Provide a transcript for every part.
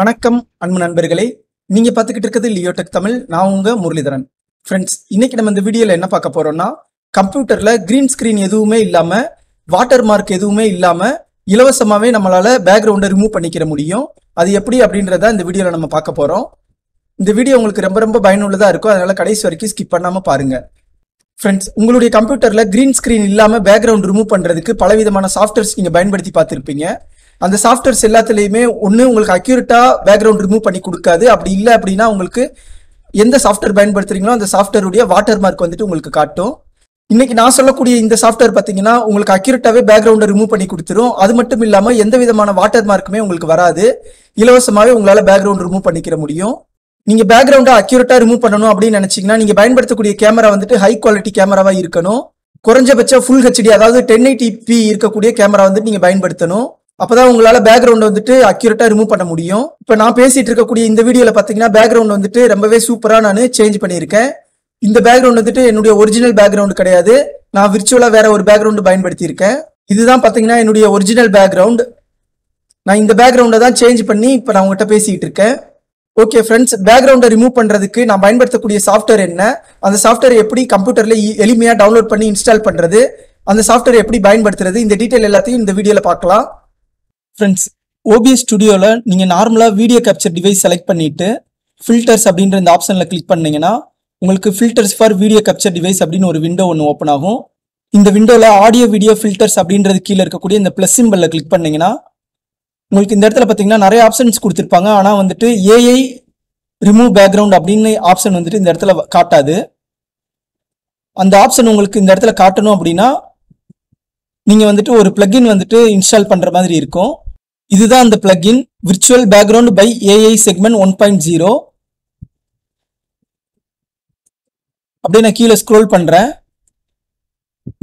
வணக்கம் அன்பு நண்பர்களே, நீங்க பார்த்துக்கிட்டு இருக்கிறது லியோடெக் தமிழ். நான் உங்க முரளிதரன். ஃப்ரெண்ட்ஸ், இன்னைக்கு நம்ம இந்த வீடியோல என்ன பார்க்க போறோம்னா, கம்ப்யூட்டர்ல கிரீன் ஸ்கிரீன் எதுவுமே இல்லாம, வாட்டர் மார்க் எதுவுமே இல்லாம, இலவசமாவே நம்மளால பேக்ரவுண்டை ரிமூவ் பண்ணிக்கிற முடியும். அது எப்படி அப்படின்றத இந்த வீடியோல நம்ம பார்க்க போறோம். இந்த வீடியோ உங்களுக்கு ரொம்ப ரொம்ப பயனுள்ளதா இருக்கும். அதனால கடைசி வரைக்கும் ஸ்கிப் பண்ணாம பாருங்க. ஃப்ரெண்ட்ஸ், உங்களுடைய கம்ப்யூட்டர்ல கிரீன் ஸ்கிரீன் இல்லாம பேக்ரவுண்ட் ரிமூவ் பண்றதுக்கு பலவிதமான சாஃப்ட்வேர்ஸ் நீங்க பயன்படுத்தி பார்த்திருப்பீங்க. அந்த சாஃப்ட்வேர்ஸ் எல்லாத்துலயுமே ஒன்று உங்களுக்கு அக்யூரேட்டா பேக்ரவுண்ட் ரிமூவ் பண்ணி கொடுக்காது. அப்படி இல்லை அப்படின்னா உங்களுக்கு எந்த சாஃப்ட்வேர் பயன்படுத்துறீங்களோ அந்த சாஃப்ட்வேருடைய வாட்டர் மார்க் வந்துட்டு உங்களுக்கு காட்டும். இன்னைக்கு நான் சொல்லக்கூடிய இந்த சாஃப்ட்வேர் பார்த்தீங்கன்னா உங்களுக்கு அக்யூரேட்டாவே பேக்ரவுண்டை ரிமூவ் பண்ணி கொடுத்துரும். அது மட்டும் இல்லாமல் எந்த விதமான வாட்டர் மார்க்குமே உங்களுக்கு வராது. இலவசமாகவே உங்களால் பேக்ரவுண்ட் ரிமூவ் பண்ணிக்கிற முடியும். நீங்க பேக்ரவுண்டை அக்யூரேட்டா ரிமூவ் பண்ணணும் அப்படின்னு நினைச்சீங்கன்னா நீங்க பயன்படுத்தக்கூடிய கேமரா வந்துட்டு ஹை குவாலிட்டி கேமராவா இருக்கணும். குறைஞ்சபட்சம் ஃபுல் ஹெச்டி அதாவது 1080p இருக்கக்கூடிய கேமரா வந்துட்டு நீங்க பயன்படுத்தணும். அப்பதான் உங்களால பேக்ரவுண்ட் வந்துட்டு அக்யூரேட்டா ரிமூவ் பண்ண முடியும். இப்ப நான் பேசிட்டு இருக்கக்கூடிய இந்த வீடியோல பாத்தீங்கன்னா பேக்ரவுண்ட் வந்துட்டு ரொம்பவே சூப்பரா நான் சேஞ்ச் பண்ணியிருக்கேன். இந்த பேக்ரவுண்ட் வந்துட்டு என்னுடைய ஒரிஜினல் பேக்ரவுண்ட் கிடையாது. நான் விர்ச்சுவலா வேற ஒரு பேக்ரவுண்ட் பயன்படுத்தி இருக்கேன். இதுதான் பாத்தீங்கன்னா என்னுடைய ஒரிஜினல் பேக்ரவுண்ட். நான் இந்த பேக்ரவுண்டை தான் சேஞ்ச் பண்ணி இப்ப நான் உங்ககிட்ட பேசிட்டு இருக்கேன். ஓகே ஃப்ரெண்ட்ஸ், பேக்ரவுண்டை ரிமூவ் பண்றதுக்கு நான் பயன்படுத்தக்கூடிய சாஃப்ட்வேர் என்ன, அந்த சாஃப்ட்வேர் எப்படி கம்ப்யூட்டர்ல எளிமையா டவுன்லோட் பண்ணி இன்ஸ்டால் பண்றது, அந்த சாஃப்ட்வேர் எப்படி பயன்படுத்துறது, இந்த டீடைல் எல்லாத்தையும் இந்த வீடியோல பார்க்கலாம். ஃப்ரெண்ட்ஸ், ஓபிஎஸ் ஸ்டுடியோவில் நீங்கள் நார்மலாக வீடியோ கேப்சர் டிவைஸ் செலக்ட் பண்ணிவிட்டு ஃபில்டர்ஸ் அப்படின்ற இந்த ஆப்ஷனில் கிளிக் பண்ணிங்கன்னா உங்களுக்கு filters for video capture device அப்படின்னு ஒரு விண்டோ ஒன்று ஓப்பன் ஆகும். இந்த விண்டோவில் ஆடியோ வீடியோ ஃபில்டர்ஸ் அப்படின்றது கீழே இருக்கக்கூடிய இந்த ப்ளஸ் சிம்பலில் கிளிக் பண்ணிங்கன்னா உங்களுக்கு இந்த இடத்துல பார்த்தீங்கன்னா நிறைய ஆப்ஷன்ஸ் கொடுத்துருப்பாங்க. ஆனால் வந்துட்டு ஏஐ ரிமூவ் பேக்ரவுண்ட் அப்படின்னு ஆப்ஷன் வந்துட்டு இந்த இடத்துல காட்டாது. அந்த ஆப்ஷன் உங்களுக்கு இந்த இடத்துல காட்டணும் அப்படின்னா நீங்கள் வந்துட்டு ஒரு பிளக்இன் வந்துட்டு இன்ஸ்டால் பண்ணுற மாதிரி இருக்கும். இதுதான் அந்த plugin, virtual background by AI segment 1.0. அப்படியே நான் கீழே ஸ்க்ரோல் பண்ணுறேன்.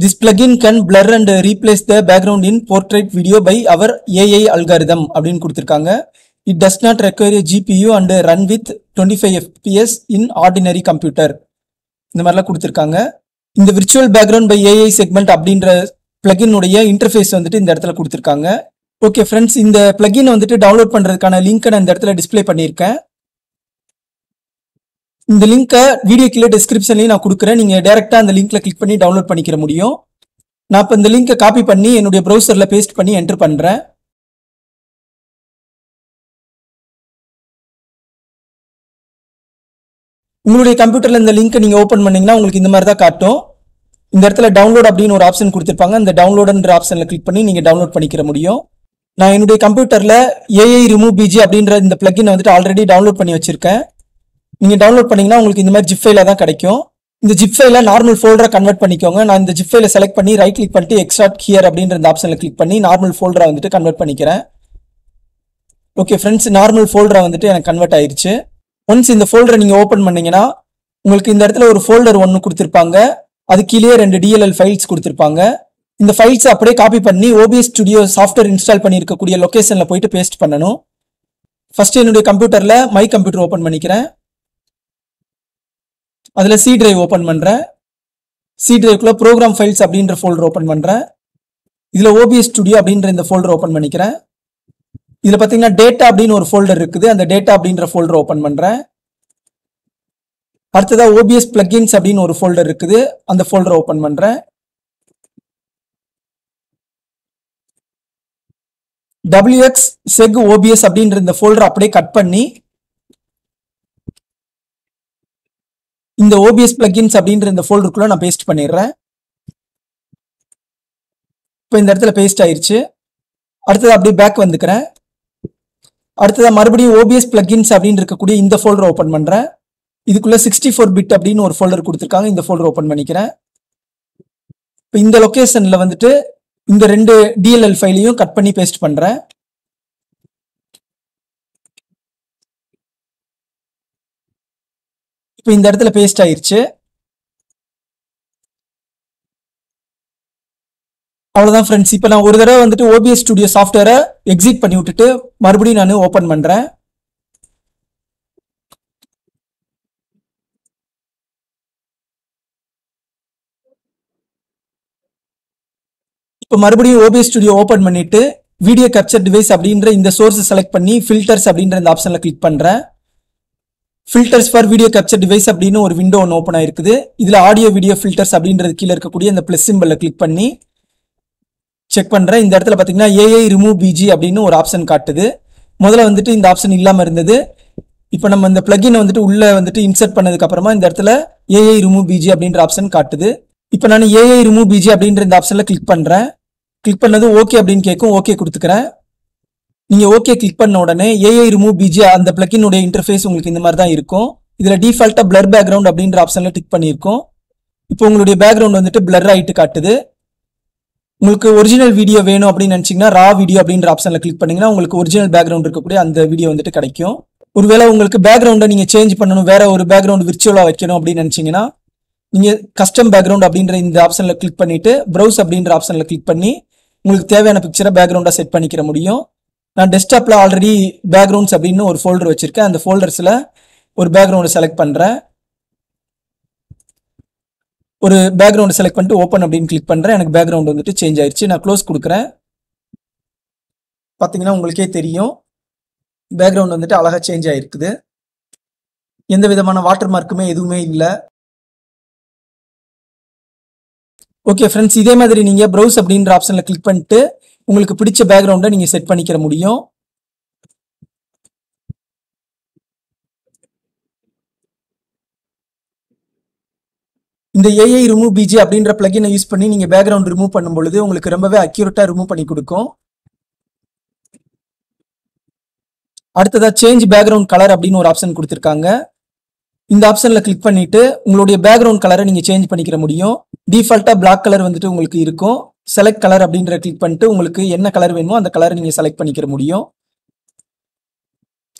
This plugin can blur and replace the background in portrait video by our AI algorithm அப்படின்னு கொடுத்துருக்காங்க. It does not require a GPU and run with 25 FPS in ordinary computer. இந்த மாதிரிலாம் கொடுத்துருக்காங்க. இந்த virtual background by AI segment அப்படின்ற பிளகினுடைய interface வந்துட்டு இந்த இடத்துல கொடுத்துருக்காங்க. ஓகே ஃப்ரெண்ட்ஸ், இந்த பிளகினை வந்துட்டு டவுன்லோட் பண்ணுறதுக்கான லிங்க்கை நான் இந்த இடத்துல டிஸ்பிளே பண்ணியிருக்கேன். இந்த லிங்க்கை வீடியோ கீழே டிஸ்கிரிப்ஷன்லையும் நான் கொடுக்குறேன். நீங்கள் டேரெக்டாக அந்த லிங்க்ல கிளிக் பண்ணி டவுன்லோட் பண்ணிக்கிற முடியும். நான் இப்போ இந்த லிங்கை காப்பி பண்ணி என்னுடைய ப்ரௌசரில் பேஸ்ட் பண்ணி என்டர் பண்ணுறேன். உங்களுடைய கம்ப்யூட்டரில் இந்த லிங்க்கை நீங்கள் ஓப்பன் பண்ணிங்கன்னா உங்களுக்கு இந்த மாதிரி தான் காட்டும். இந்த இடத்துல டவுன்லோட் அப்படின்னு ஒரு ஆப்ஷன் கொடுத்துருப்பாங்க. இந்த டவுன்லோடுன்ற ஆப்ஷனில் கிளிக் பண்ணி நீங்கள் டவுன்லோட் பண்ணிக்கிற முடியும். நான் என்னுடைய கம்ப்யூட்டரில் ஏஐ ரிமூவ் பிஜி அப்படின்ற இந்த பிளக்கினை வந்துட்டு ஆல்ரெடி டவுன்லோட் பண்ணி வச்சிருக்கேன். நீங்கள் டவுன்லோட் பண்ணிங்கன்னா உங்களுக்கு இந்த மாதிரி ஜிப் ஃபைலாக தான் கிடைக்கும். இந்த ஜிப் ஃபைலை நார்மல் ஃபோல்டராக கன்வெர்ட் பண்ணிக்கோங்க. நான் இந்த ஜிப் ஃபைலை செலக்ட் பண்ணி ரைட் கிளிக் பண்ணிட்டு எக்ஸ்ட்ராக்ட் ஹியர் அப்படின்ற இந்த ஆப்ஷனில் கிளிக் பண்ணி நார்மல் ஃபோல்டராக வந்துட்டு கன்வெர்ட் பண்ணிக்கிறேன். ஓகே ஃப்ரெண்ட்ஸ், நார்மல் ஃபோல்டராக வந்துட்டு எனக்கு கன்வெர்ட் ஆயிடுச்சு. ஒன்ஸ் இந்த ஃபோல்டரை நீங்கள் ஓப்பன் பண்ணீங்கன்னா உங்களுக்கு இந்த இடத்துல ஒரு ஃபோல்டர் ஒன்று கொடுத்துருப்பாங்க. அது கீழே 2 DLL ஃபைல்ஸ் கொடுத்துருப்பாங்க. இந்த ஃபைல்ஸ் அப்படியே காப்பி பண்ணி ஓபிஎஸ் ஸ்டுடியோ சாஃப்ட்வேர் இன்ஸ்டால் பண்ணியிருக்கக்கூடிய லொக்கேஷனில் போயிட்டு பேஸ்ட் பண்ணணும். ஃபர்ஸ்ட் என்னுடைய கம்ப்யூட்டரில் மை கம்ப்யூட்டர் ஓப்பன் பண்ணிக்கிறேன். அதில் சி டிரைவ் ஓப்பன் பண்ணுறேன். சி டிரைவ்க்குள்ள ப்ரோக்ராம் ஃபைல்ஸ் அப்படின்ற ஃபோல்டர் ஓப்பன் பண்ணுறேன். இதில் ஓபிஎஸ் ஸ்டுடியோ அப்படின்ற இந்த ஃபோல்டர் ஓப்பன் பண்ணிக்கிறேன். இதில் பார்த்தீங்கன்னா டேட்டா அப்படின்னு ஒரு ஃபோல்டர் இருக்குது. அந்த டேட்டா அப்படின்ற ஃபோல்டர் ஓப்பன் பண்ணுறேன். அடுத்ததாக ஓபிஎஸ் பிளக்இன்ஸ் அப்படின்னு ஒரு ஃபோல்டர் இருக்குது. அந்த ஃபோல்டரை ஓப்பன் பண்ணுறேன். WX seg OBS அப்படின்ற இந்த ஃபோல்டர் அப்படியே கட் பண்ணி இந்த OBS plugins அப்படின்ற இந்த ஃபோல்டருக்குள்ள நான் பேஸ்ட் பண்ணிடுறேன். இப்போ இந்த இடத்துல பேஸ்ட் ஆயிருச்சு. அடுத்தது அப்படியே பேக் வந்துக்கிறேன். அடுத்ததாக மறுபடியும் OBS plugins அப்படின்னு இருக்கக்கூடிய இந்த ஃபோல்டர் ஓப்பன் பண்ணுறேன். இதுக்குள்ள 64 பிட் அப்படின்னு ஒரு ஃபோல்டர் கொடுத்துருக்காங்க. இந்த ஃபோல்டர் ஓப்பன் பண்ணிக்கிறேன். இப்போ இந்த லொக்கேஷனில் வந்துட்டு இந்த 2 DLL ஃபைலையும் கட் பண்ணி பேஸ்ட் பண்ணுறேன். இப்போ இந்த இடத்துல பேஸ்ட் ஆயிருச்சு. அவ்வளோதான் ஃப்ரெண்ட்ஸ். இப்போ நான் ஒரு தடவை வந்துட்டு ஓபிஎஸ் ஸ்டுடியோ சாஃப்ட்வேரை எக்ஸிட் பண்ணி விட்டுட்டு மறுபடியும் நான் ஓப்பன் பண்ணுறேன். இப்போ மறுபடியும் ஓபிஎஸ் ஸ்டுடியோ ஓப்பன் பண்ணிட்டு வீடியோ கேப்சர் டிவைஸ் அப்படின்ற இந்த சோர்ஸ் செலக்ட் பண்ணி ஃபில்டர்ஸ் அப்படின்ற இந்த ஆப்ஷன்ல கிளிக் பண்றேன். Filters for video capture device அப்படின்னு ஒரு விண்டோ ஒன்று ஓப்பன் ஆயிருக்குது. இதுல ஆடியோ வீடியோ ஃபில்டர்ஸ் அப்படின்றது கீழே இருக்கக்கூடிய இந்த பிளஸ் சிம்பிளை கிளிக் பண்ணி செக் பண்றேன். இந்த இடத்துல பாத்தீங்கன்னா ஏஐ ரிமூவ் பிஜி அப்படின்னு ஒரு ஆப்ஷன் காட்டுது. முதல்ல வந்துட்டு இந்த ஆப்ஷன் இல்லாம இருந்தது. இப்போ நம்ம இந்த பிளகினை வந்துட்டு உள்ள வந்துட்டு இன்சர்ட் பண்ணதுக்கு அப்புறமா இந்த இடத்துல ஏஐ ரிமூவ் பிஜி அப்படின்ற ஆப்ஷன் காட்டுது. இப்போ நான் ஏஐ ரிமூவ் பிஜி அப்படின்ற இந்த ஆப்ஷன்ல கிளிக் பண்றேன். கிளிக் பண்ணது ஓகே அப்படின்னு கேட்கும். ஓகே கொடுத்துக்கிறேன். நீங்க ஓகே கிளிக் பண்ண உடனே ஏஐ ரிமூவ் பிஜி அந்த பிளகினுடைய இன்டர்ஃபேஸ் உங்களுக்கு இந்த மாதிரி தான் இருக்கும். இதுல டிஃபால்ட்டா பிளர் பேக்ரவுண்ட் அப்படின்ற ஆப்ஷன்ல டிக் பண்ணியிருக்கோம். இப்போ உங்களுடைய பேக்ரவுண்ட் வந்துட்டு பிளர் ஆயிட்டு காட்டுது. உங்களுக்கு ஒரிஜினல் வீடியோ வேணும் அப்படின்னு நினைச்சீங்கன்னா ரா வீடியோ அப்படின்ற ஆப்ஷன்ல கிளிக் பண்ணீங்கன்னா உங்களுக்கு ஒரிஜினல் பேக்ரவுண்ட் இருக்கக்கூடிய அந்த வீடியோ வந்துட்டு கிடைக்கும். ஒருவேளை உங்களுக்கு பேக்ரவுண்டை நீங்க சேஞ்ச் பண்ணணும், வேற ஒரு பேக்ரவுண்ட் விர்ச்சுவலா வைக்கணும் அப்படின்னு நினைச்சீங்கன்னா நீங்க கஸ்டம் பேக்ரவுண்ட் அப்படின்ற இந்த ஆப்ஷன்ல கிளிக் பண்ணிட்டு ப்ரௌஸ் அப்படின்ற ஆப்ஷன்ல கிளிக் பண்ணி உங்களுக்கு தேவையான பிக்சரை பேக்ரவுண்டா செட் பண்ணிக்கிற முடியும். நான் டெஸ்க்டாப்ல ஆல்ரெடி பேக்ரவுண்ட்ஸ் அப்படின்னு ஒரு ஃபோல்டர் வச்சிருக்கேன். அந்த ஃபோல்டர்ஸ்ல ஒரு பேக்ரவுண்டை செலக்ட் பண்றேன். ஒரு பேக்ரவுண்ட் செலக்ட் பண்ணிட்டு ஓப்பன் அப்படின்னு கிளிக் பண்றேன். எனக்கு பேக்ரவுண்ட் வந்துட்டு சேஞ்ச் ஆயிடுச்சு. நான் க்ளோஸ் கொடுக்குறேன். பாத்தீங்கன்னா உங்களுக்கே தெரியும் பேக்ரவுண்ட் வந்துட்டு அழகா சேஞ்ச் ஆயிருக்குது. எந்த விதமான வாட்டர் மார்க்குமே எதுவுமே இல்லை. ஓகே ஃப்ரெண்ட்ஸ், இதே மாதிரி நீங்க ப்ரௌஸ் அப்படின்ற ஆப்ஷன்ல கிளிக் பண்ணிட்டு உங்களுக்கு பிடிச்ச பேக்ரவுண்டை நீங்க செட் பண்ணிக்கிற முடியும். இந்த ஏஐ ரிமூவ் பிஜி அப்படின்ற பிளகினை யூஸ் பண்ணி நீங்க பேக்ரவுண்ட் ரிமூவ் பண்ணும் பொழுது உங்களுக்கு ரொம்பவே அக்யூரேட்டா ரிமூவ் பண்ணி கொடுக்கும். அடுத்ததா சேஞ்ச் பேக்ரவுண்ட் கலர் அப்படின்னு ஒரு ஆப்ஷன் கொடுத்துருக்காங்க. இந்த ஆப்ஷன்ல கிளிக் பண்ணிட்டு உங்களுடைய பேக்ரவுண்ட் கலரை நீங்க சேஞ்ச் பண்ணிக்கிற முடியும். டிஃபால்ட்டா பிளாக் கலர் வந்துட்டு உங்களுக்கு இருக்கும். செலக்ட் கலர் அப்படின்ற கிளிக் பண்ணிட்டு உங்களுக்கு என்ன கலர் வேணுமோ அந்த கலரை நீங்க செலக்ட் பண்ணிக்கிற முடியும்.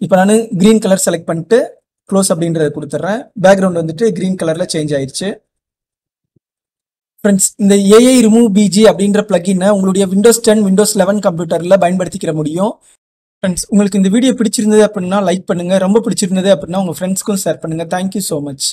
இப்போ நான் கிரீன் கலர் செலக்ட் பண்ணிட்டு க்ளோஸ் அப்படின்றத கொடுத்துட்றேன். பேக்ரவுண்ட் வந்துட்டு கிரீன் கலர்ல சேஞ்ச் ஆயிடுச்சு. ஃப்ரெண்ட்ஸ், இந்த ஏஐ ரிமூவ் பிஜி அப்படின்ற பிளகினை உங்களுடைய விண்டோஸ் 10 விண்டோஸ் 11 கம்ப்யூட்டர்ல பயன்படுத்திக்கிற முடியும். ஃப்ரெண்ட்ஸ், உங்களுக்கு இந்த வீடியோ பிடிச்சிருந்தது அப்படின்னா லைக் பண்ணுங்க. ரொம்ப பிடிச்சிருந்தது அப்படின்னா உங்க ஃப்ரெண்ட்ஸ்க்கும் ஷேர் பண்ணுங்க. Thank you so much.